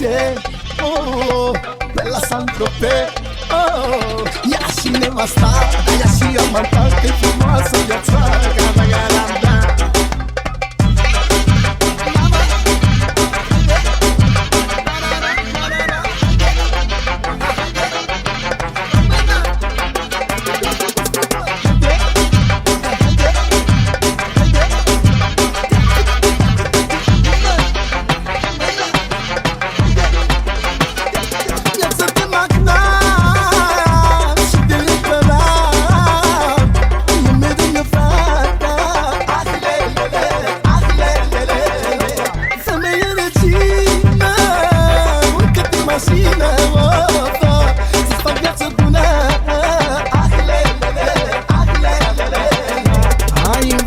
vacanțe, pe la Saint-Tropez, ea și nevasta, ea și amanta, că-i frumoasă viața, gata.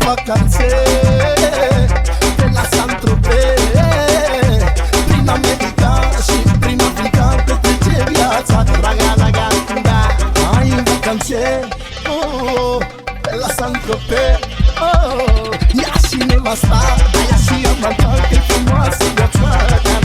Vacanțe pe la Saint-Tropez, prin America și prin Africa petrece viața, draga, da. Ai în vacanțe, pe la Saint-Tropez, ea și nevasta, ea și amanta, că-i frumoasă viața, da.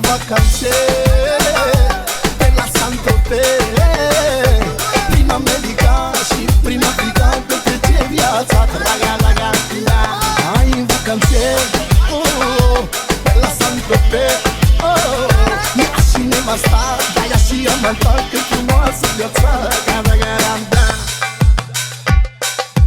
Vacanțe pe la Saint-Tropez, prin America și prin Africa petrece viața, draga. Ai în vacanțe pe la Saint-Tropez, ea și nevasta, ea și amanta, că-i frumoasă viața, draga.